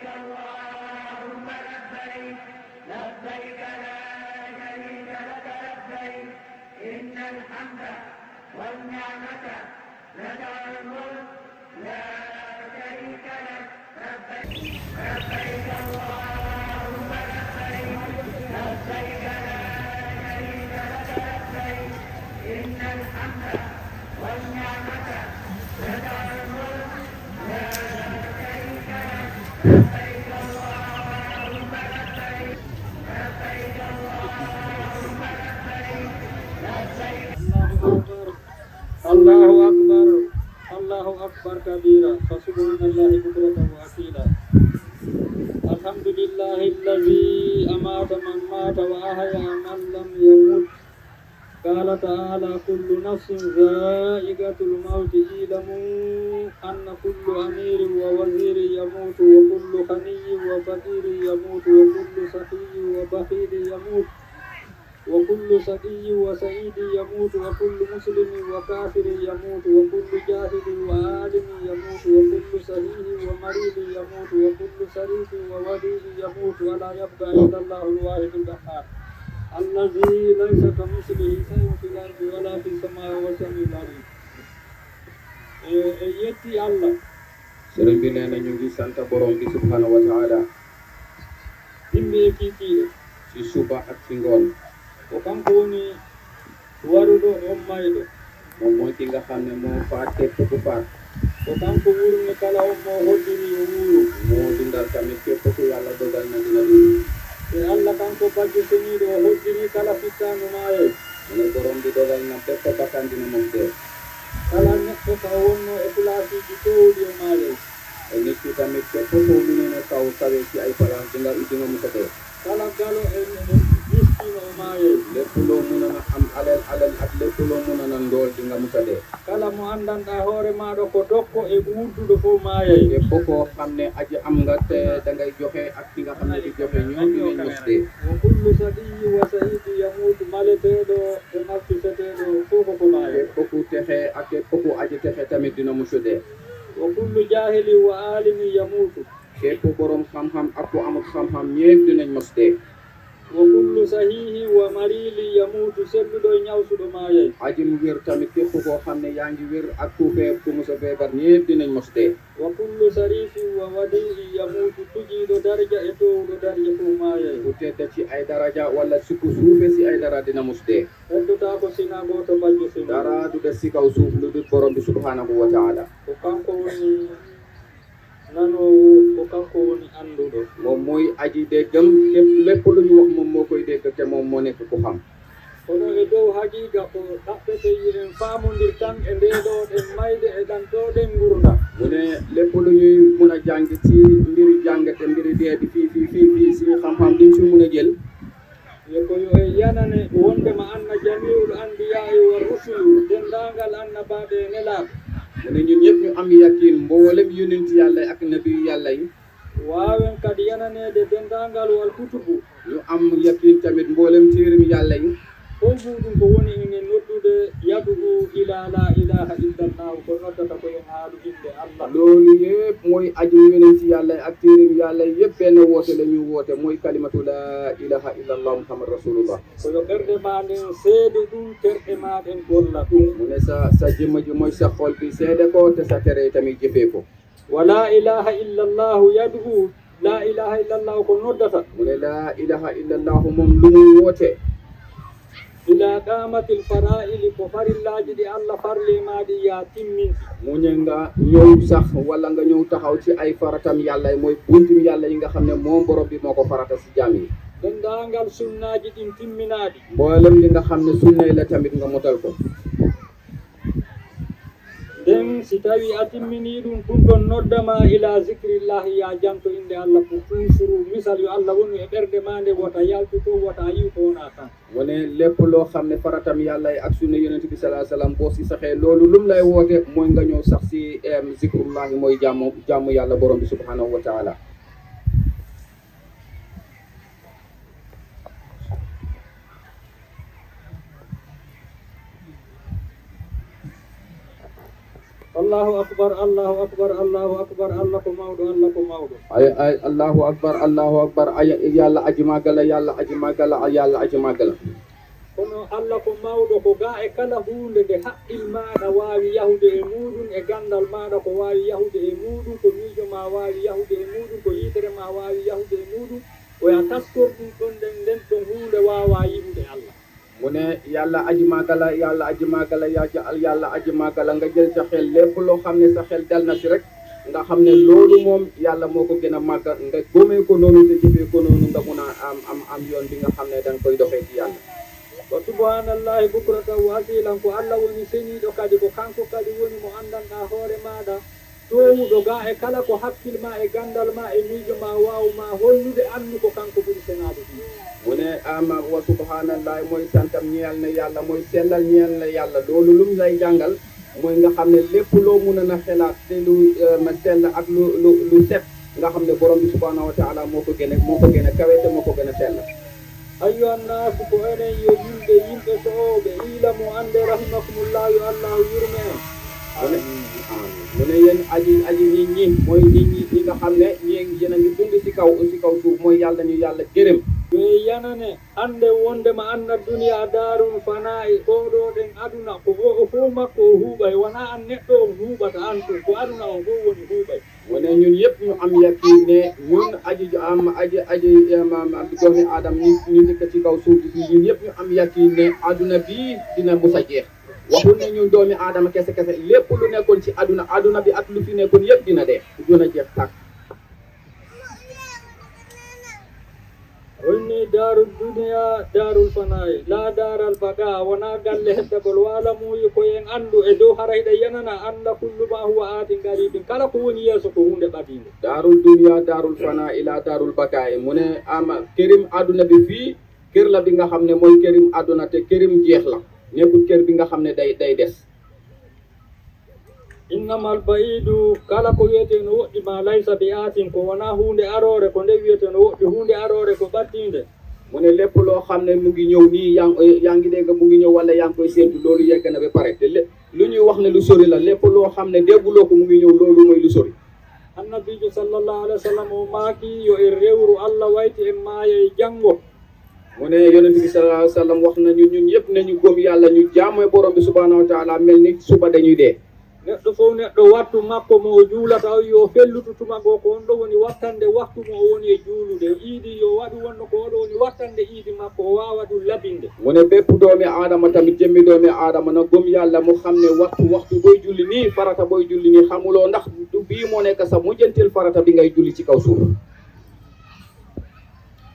اللهم لبيك لبيك لا شريك لك لبيك إن الحمد والنعمة لك والملك لا شريك لك لبيك لبيك اللهم لبيك لبيك لا شريك لك لبيك إن الحمد والنعمة لك والملك لا شريك لك لبيك اللهم لبيك لبيك اللهم لبيك لبيك. الله أكبر الله أكبر كبيرا فسبحان الله بكرة وأصيلا. الحمد لله الذي أمات من مات وأحيا من لم يمت. قال تعالى كل نفس ذائقة الموت اعلموا أن كل أمير ووزير يموت وكل غني وفقير يموت وكل سخي وبخيل يموت وكل سقي وسعيد يموت وكل مسلم وكافر يموت وكل جاهل وعالم يموت وكل صحيح ومريض يموت وكل شريف وولي يموت ولا يبقى إلا الله الواحد القهار الذي ليس كمثله شيء في الأرض ولا في السماء والسميع العليم. yetti Allah sëriñ bi nee na ñu ngi sant borom bi subhanahu wa taala yimɓe kiikiiɗe ci suba ak ci ngoon ko kanko woni waruɗo on mayɗo moom mooy ki nga xam ne moo faat képp ku faat ko kanko wurni kala on mo hoddiri o wuuru moo dundal tamit képp ku yàlla dogal na dina dund e Allah kanko bajjitiniiɗo o hoddiri kala fittaandu maaye mu ne borom bi dogal na bépp bakkan dina mos dee kala neɗɗo ka wonno e plaasiji towɗi o maaye e nit ki tamit képp ku munene kaw kawe ci ay place dinga musa dee kala galo e miskino o maaye lépp loo munoon a am alal ak lépp loo munoon a ndool dinga musa dee kala mo anndanɗaa hoore maaɗo ko dokko e wudduɗo fof maaye képp koo xam ne aji am nga te dangay joxe ak ki nga xam ne di joxe ñoom dinañ mos dee wo kullu sadiyi wa sahidi yamuudu maleteeɗo e maftiseteeɗo fof koko maaye képp ku texe ak képp ku aji texe tamit dina musa dee wo kullu jahili wa alimi yamuutu képp borom xam-xam ak ku amul xam-xam ñépp dinañ mos dee wo kullu sahihi wa marili yamuutu selluɗo e ñawsuɗo maayay aji mu wér tamit képp koo xam ne yaa ngi wér ak ku musa feebar ñépp dinañ mos dee wa kullu sarifi wa wadihi yamuutu tujiiɗo daraja e dowɗo daraja fof maayay ku tedda ci ay daraja walla sikku suufe si ay dara dina mos dee heddutaa ko sina gooto bajjo sina dara du des si kaw suuf lu dul borom bi subhanahu wa taala ko kanko woni nanoowo ko kanko woni annduɗo moom mooy aji déggam lépp lu ñu wax moom moo koy dégg te moom moo nekk ku xam kono e dow haqiiqa ko ɗaɓɓete en faamondir tan e ndeeɗooɗen mayde e ɗan ɗooɗen ngurda mu ne lépp lu ñuy mun a jàng ci mbiri jàngate mbiri dee bi fii si xam-xam liñ si mun a jël ye ko yo e yanane wondema anna jamiul anbiya'i wa rusulu denndaangal annabaaɓe e nelaaɓe mu ne ñun ñëpp ñu am yakin mboolem yonent yàlla yi ak nabi yàlla yi waawen kadi yananeede denndaangal wal kutubu ñu am yakin tamit mboolem téerim yàlla yi fof muɗum ko woni enen noddude yadugu ila la ilaha illallah ko noddata ko en haalu inde Allah loolu yëpp mooy aju yonent yàlla yi ak téerim yàlla yi yëpp benn woote la ñu woote mooy kalimatu la ilaha illallah muhammad rasulullah koyo ɓerɗe ma nden seede ɗum terɗe maɗen golla ɗum mu ne sa jëmm ji mooy sa xol bi seede ko te sa tere tamit jëfee ko wa la ilaha illallah yadu la ilaha illallah ko noddata mu ne la ilaha illallah moom lu mu woote ila qamatil fara'ili ko farillaaji ɗi Allah farle maɗi ya timmin mu ne nga ñëw sax wala nga ñëw taxaw ci ay faratam yàlla yi mooy buntum yàlla yi nga xam ne moom borom bi moo ko farata si jaam yi denndaangal sunnaaji ɗin timminaaɗi mboolem li nga xam ne sunnay la tamit nga motal ko nden si tawi a timminii ɗum ɗum ɗon noddama ila zicrillahi ya janto inde Allah ko toujours misal yo Allah woni e ɓerde ma nde wota yaltuto wota yiw ko wona tan mu ne lépp loo xam ne faratam yàlla yi ak sunna yonent bi sallallahu alayhi wasallam boo si saxee loolu lum lay woote mooy nga ñëw sax si zikrullahi mooy jàmm yàlla borom bi subhanahu wa taala Allahu akbar, Allahu akbar, Allahu akbar, Allah ko mawɗo, Allah ko mawɗo. ay Allahu akbar ay yalla aji magala yalla aji magala yalla aji magala kono Allah ko mawɗo ko ga e kala hunde nde haqqil maɗa wawi yahude e muɗum e gandal maɗa ko wawi yahude e muɗum ko miijo ma wawi yahude e muɗum ko yitere ma wawi yahude e muɗum oya taskor ɗum ɗon nden ɗon hunde wawa yiɗude Allah. mu ne yàlla aji magala yàlla aji magala yàlla aji magala nga jël sa xel lépp loo xam ne sa xel dal na si rek nga xam ne loolu moom yàlla moo ko gën a màgg nga góomee ko noonu te jëfee ko noonu nga mun a am yoon bi nga xam ne da nga koy doxee ci yàlla. wa subhanallahi bukratan wa asilan ko Allah woni seniiɗo kadi ko kanko kadi woni mo andanɗa hoore maɗa towuɗo ga e kala ko hakkil ma e gandal ma e miijo ma wawma hollude andu ko kanko ɓuri senade ɗum. mu ne wa subhanallahi mooy santam ñeel na yàlla mooy sellal ñeel na yàlla loolu lum lay jàngal mooy nga xam ne lépp loo mun a na xelaat te lu sell ak lu set nga xam ne borom bi subhanahu wa taala moo ko gën a kawe te moo ko gën a sell. ayyuhan nasu ko enen yo yimɓe soɓe ilamu ande rahimakumullah yo allahu yurme en. mu ne yéen aji nit ñi mooy nit ñi nga xam ne yéen a ngi dund si kaw suuf mooy yàlla ñu yàlla gërëm. ɓe yanane ande wondema anna duniya darul fana'i oɗo ɗen aduna ko o fof makko o huuɓay wona an neɗɗo on huuɓata an to ko aduna on fof woni huuɓay. mu ne ñun yëpp ñu am yaqiin ne ñun aji doomi adam ñu nekk ci kaw suuf si ñun yëpp ñu am yaqiin ne aduna bii dina musa jeex. waxul ne ñun doomi aadama kese lépp lu nekkoon ci aduna bi ak lu fi nekkoon yëpp dina jeex tàkk. wonni darul duniya darul fana'i la daral baqa wona galle heddagol walamuyi koyen andu e dow harayɗa yanana anda kullu ma huwa atin garibin kala ko woni yeeso ko hunde ɓadinde. darul duniya darul fana'i la darul baqa mu ne kërim aduna bi fii kër la bi nga xam ne mooy kërim aduna te kërim jeex la nekkul kër bi nga xam ne day des. innamal ba'idu kala ko wiyete no woɗɗi ma laysa bi atin ko wona hunde arore ko nde wiyete no woɗɗi hunde arore ko ɓattinde. mu ne lépp loo xam ne mu ngi ñëw nii yaa ngi dégg mu ngi ñëw wala yaa ngi koy séentu loolu yegg na ba pare te lu ñuy wax ne lu sori la lépp loo xam ne dégguloo ko mu ngi ñëw loolu mooy lu sori. annabijo sallallahu alayhi wa sallam o maaki yo e rewru Allah wayti en maayo e janngo. mu ne yonent bi sallallahu alayhi wa sallam wax nañu ñun yëpp nañu gëm yàlla ñu jaamoy borom bi subhanahu wa taala mel ni suba dañuy dee. neɗɗo fof neɗɗo wattu makko mo o juulata o yo fellutu tuma go ko on ɗo woni wattande waktu mo o woni e juulude iidi yo waɗu wonno ko oɗo woni wattande iidi makko o wawa ɗum labinde. mu ne bépp doomi aadama tamit jëmmi doomi aadama na gëm yàlla mu xam ne waxtu booy julli nii farata booy julli nii xamuloo ndax du bii moo nekk sa mujjantil farata bi ngay julli ci kaw suuf.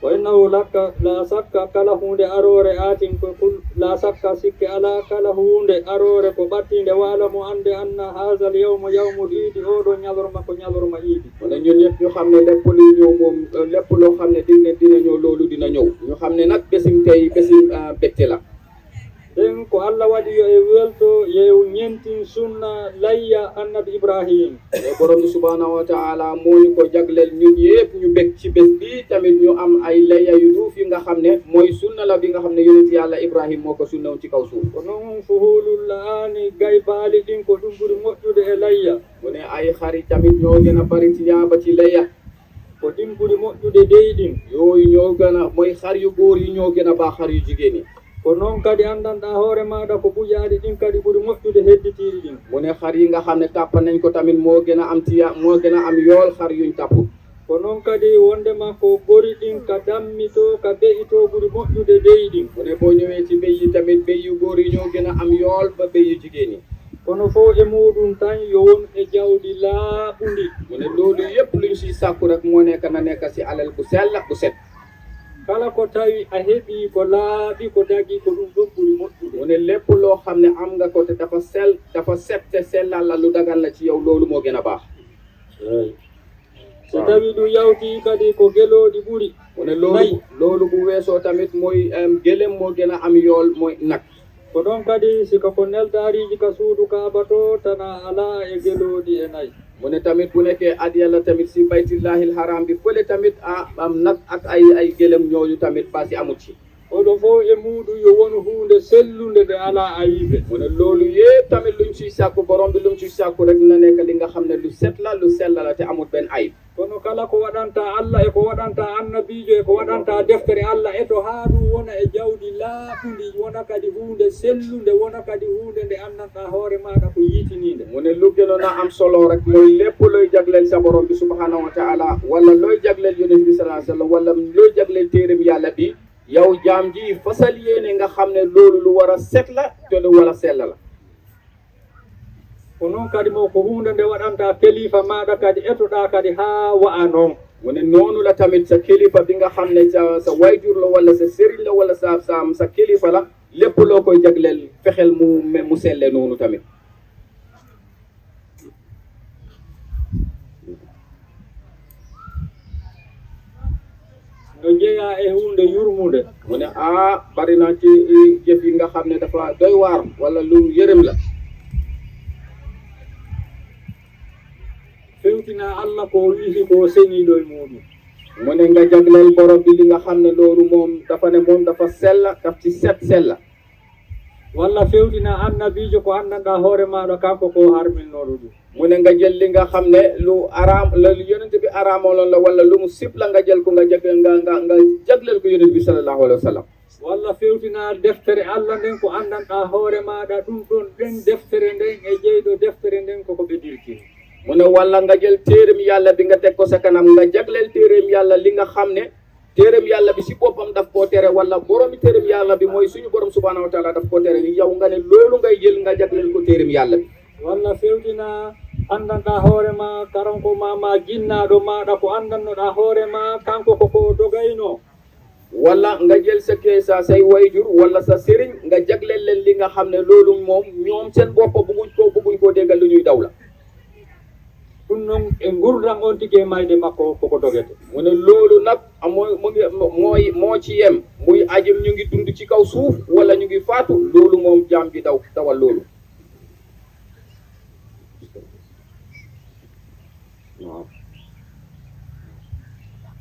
wa innahu la sakka kala hunde arore atin ko la sakka sikke ala kala hunde arore ko ɓattinde wala mo ande anna hasal yawma yawmul iidi oɗo ñalorma ko ñalorma iidi. wala ñun ñëpp ñu xam ne lépp luy ñëw moom lépp loo xam ne dina ñëw loolu dina ñëw ñu xam ne nag bésim tey bésim bette la. ɗen ko Allah waɗi yo e welto yew ñentin sunna layya annabi Ibrahim. e borom bi subhanahu wa taala moo ñu ko jagleel ñun yëpp ñu bég ci bés bi tamit ñu am ay layya yu duuf yi nga xam ne mooy sunna la bi nga xam ne yonent yàlla Ibrahim moo ko sunnawoon ci kaw suuf. ko noon fuhulul laani gay baali ɗin ko ɗum ɓuri moƴƴude e layya. mu ne ay xari tamit ñoo gën a bari ci yaaba ci layya. ko ɗin ɓuri moƴƴude dey ɗin. yooyu ñoo gën a mooy xar yu góor yi ñoo gën a baax xar yu jigéen yi. ko noon kadi andanɗa hoore maɗa ko buƴaɗi ɗin kadi ɓuri moƴƴude hedditiɗi ɗin. mu ne xar yi nga xam ne tàpp nañ ko tamit moo gën a am yool xar yuñ tàpput. ko noon kadi wondema ko ɓori ɗin ka dammito ka be'ito ɓuri moƴƴude dey ɗin. mu ne boo ñëwee ci béy yi tamit béy yu góor yi ñoo gën a am yool ba béy yu jigéen yi. kono fof e muɗum tan yo won e jawdi laaɓundi. mu ne loolu yëpp luñ si sàkku rek moo nekk na nekk si alal bu sell bu set. kala ko tawi a heɓi ko laaɓi ko dagi ko ɗum ɗon ɓuri moƴƴude. mu ne lépp loo xam ne am nga ko te dafa set te sellal la lu dagal la ci yow loolu moo gën a baax. so tawi ɗum yawti kadi ko geloɗi ɓuri. mu ne loolu bu weesoo tamit mooy gëlem moo gën a am yool mooy nag. ko ɗon kadi sika ko neldariji ka suudu kaaba to tana ala e geloɗi e nayi. mu ne tamit bu nekkee at yàlla tamit si baytillahil haram bi fële tamit am nag ak ay gëlëm ñooñu tamit ba si amut ci. oɗo fof e muɗum yo wonu hunde sellunde nde ala ayibe. mu ne loolu yëpp tamit luñ ciy sàkku borom bi luñ ciy sàkku rek na nekk li nga xam ne lu set la lu sell la te amul benn ayib. kono kala ko waɗanta Allah e ko waɗanta annabijo e ko waɗanta deftere Allah e to haa ɗum wona e jawdi laaɓundi wona kadi hunde sellunde wona kadi hunde nde anndanɗa hoore maɗa ko yiitininde. mu ne lu gënoon a am solo rek mooy lépp looy jagleel sa borom bi subhanahu wa taala wala looy jagleel yonent bi sallallahu alayhi wa sallam wala looy jagleel téereem yàlla bi yow jaam ji fasal yéene nga xam ne loolu lu war a set la te lu war a sell la. ko noon kadi mo ko hunde nde waɗanta kilifa maɗa kadi etoɗa kadi haa wa'a noon. mu ne noonu la tamit sa kilifa bi nga xam ne sa wayjur la wala sa sëriñ la wala sa kilifa la lépp loo koy jagleel fexeel mu selle noonu tamit. no jeeya e hunde yurmude. mu ne bari na ci jëf yi nga xam ne dafa doy waar wala lu yërëm la. fewtina Allah ko wiisi ko seniɗo e muɗum. mu ne nga jagleel borom bi li nga xam ne loolu moom dafa ne moom dafa sella daf ci sella. walla fewtina annabijo ko anndanɗa hoore maɗa kanko ko harminnoɗo ɗum. mu ne nga jël li nga xam ne lu araam la yonent bi araamaloon la wala lu mu sib la nga jël ko nga jagleel ko yonent bi sallallahu alayhi wa sallam. walla fewtina deftere Allah nden ko anndanɗa hoore maɗa ɗum ɗon ɗen deftere nden e jeyɗo deftere nden koko ɓedirtini. mu ne walla nga jël téereem yàlla bi nga teg ko sa kanam nga jagleel téereem yàlla li nga xam ne téereem yàlla bi si boppam daf koo tere wala boromi téereem yàlla bi mooy suñu borom subhanahu wa taala daf koo tere yow nga ne loolu ngay jël nga jagleel ko téereem yàlla bi. walla fewtina anndanɗa hoore ma karanko ma jinnaɗo maɗa ko anndannoɗa hoore ma kanko koko dogayno. walla nga jël sa say wayjur wala sa sëriñ nga jagleel leen li nga xam ne loolu moom ñoom seen bopp bëgguñ koo déggal lu ñuy daw la. ɗum noon e gurdam on tigi e mayde makko koko dogete. mu ne loolu nag moo ci yem muy ajim ñu ngi dund ci kaw suuf wala ñu ngi faatu loolu moom jaam bi dawal loolu.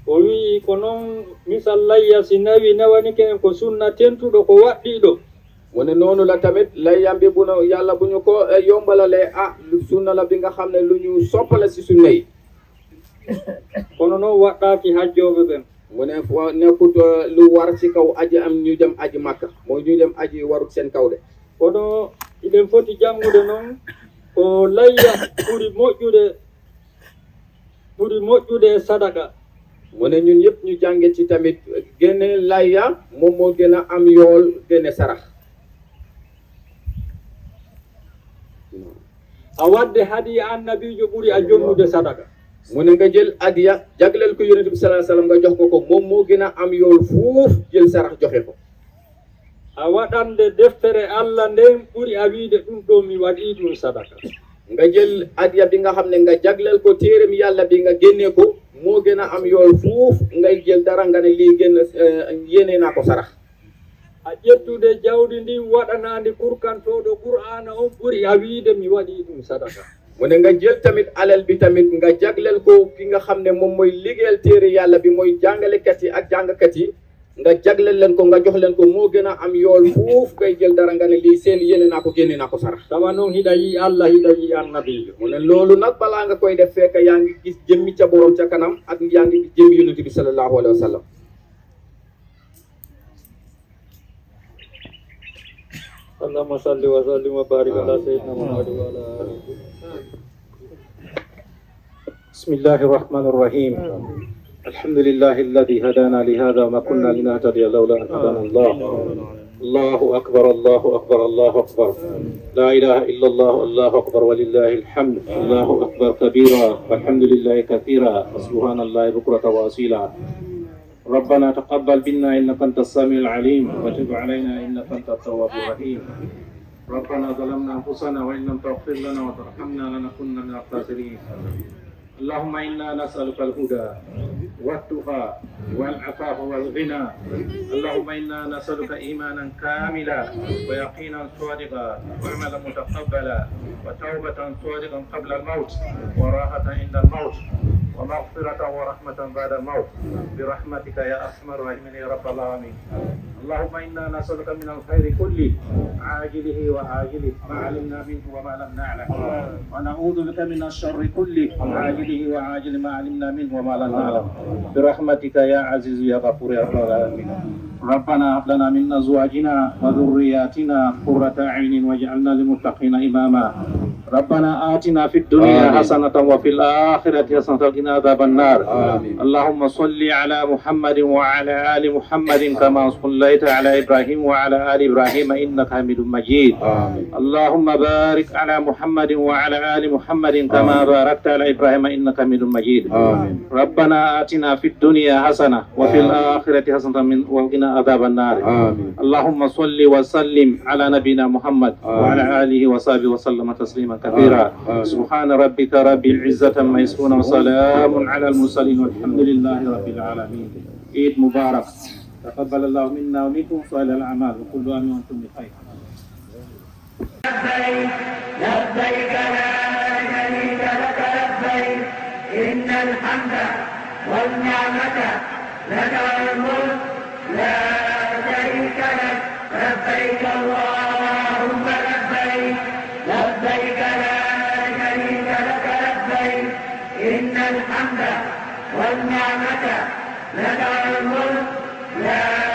o wii ko noon misal layya si nawi nawanike en ko sunna tentuɗo ko waɗɗiɗo. mu ne noonu la tamit layyam bi bu na yàlla bu ñu ko yombalalee sunna la bi nga xam ne lu ñu soppala si sunna yi. kono noon waɗɗaaki hajjooɓe ɓen. mu ne nekkut lu war ci kaw aji am ñu dem aji makka mooy ñu dem aji warut seen kaw de. kono iɗen foti janngude noon ko layya ɓuri moƴƴude sadaka. mu ne ñun yëpp ñu jànge ci tamit génne layya moom moo gën a am yool génne sarax. a wadde hadiya annabijo ɓuri a jonnude sadaka. mu ne nga jël adiya jagleel ko yonent bi sallallahu alayhi wasallam nga jox ko moom moo gën a am yool fuuf jël sarax joxe ko. a waɗande deftere Allah nden ɓuri a wiide ɗum ɗo mi waɗi ɗum sadaka. nga jël adiya bi nga xam ne nga jagleel ko téereem yàlla bi nga génnee ko moo gën a am yool fuuf ngay jël dara nga ne lii génn yéenee naa ko sarax. a ƴettude jawdi ndi waɗanandi kurkantoɗo qur'ana on ɓuri a wiide mi waɗi ɗum sadaka. mu ne nga jël tamit alal bi tamit nga jagleel ko ki nga xam ne moom mooy liggéeyal téere yàlla bi mooy jàngalekat yi ak jàngkat yi nga jagleel leen ko nga jox leen ko moo gën a am yool fuuf ngay jël dara nga ne lii seen yéene naa ko génne naa ko sarax. tawa noon hiɗa yi Allah hiɗa yi annabijo. mu ne loolu nag balaa nga koy def fekk yaa ngi gis jëmmi ca borom ca kanam ak yaa ngi gis jëmmi yonent bi sallallahu alayhi wa sallam. اللهم صل وسلم وبارك على سيدنا محمد وعلى آله. بسم الله الرحمن الرحيم. الحمد لله الذي هدانا لهذا وما كنا لنهتدي لولا أن هدانا الله. الله أكبر الله أكبر الله أكبر لا إله إلا الله الله أكبر ولله الحمد. الله أكبر كبيرا والحمد لله كثيرا وسبحان الله بكرة وأصيلا. ربنا تقبل منا إنك أنت السميع العليم وتب علينا إنك أنت التواب الرحيم. ربنا ظلمنا أنفسنا وإن لم تغفر لنا وترحمنا لنكونن من الخاسرين. اللهم إنا نسألك الهدى والتقى والعفاف والغنى. اللهم إنا نسألك إيمانا كاملا ويقينا صادقا وعملا متقبلا وتوبة صادقا قبل الموت وراحة عند الموت ومغفرة ورحمة بعد الموت برحمتك يا أرحم الراحمين يا رب العالمين. اللهم إنا نسألك من الخير كله عاجله وآجله ما علمنا منه وما لم نعلم ونعوذ بك من الشر كله عاجله وآجله ما علمنا منه وما لم نعلم برحمتك يا عزيز يا غفور يا رب العالمين ربنا هب لنا من أزواجنا وذرياتنا قرة أعين واجعلنا للمتقين إماما ربنا آتنا في الدنيا حسنة وفي الآخرة حسنة وقنا عذاب النار اللهم صل على محمد وعلى آل محمد كما صليت على إبراهيم وعلى آل إبراهيم إنك حميد مجيد اللهم بارك على محمد وعلى آل محمد كما باركت على إبراهيم إنك حميد مجيد ربنا آتنا في الدنيا حسنة وفي الآخرة حسنة وقنا عذاب النار اللهم صل وسلم على نبينا محمد وعلى آله وصحبه وسلم تسليما كثيرا سبحان ربك رب العزة عما يصفون وسلام على المرسلين والحمد لله رب العالمين عيد مبارك تقبل الله منا ومنكم صالح الأعمال وكل عام وأنتم بخير لبيك لبيك لا شريك لك لبيك إن الحمد والنعمة لك والملك لا شريك لك لبيك اللهم لبيك لبيك لا شريك لك لبيك إن الحمد والنعمة لك والملك لا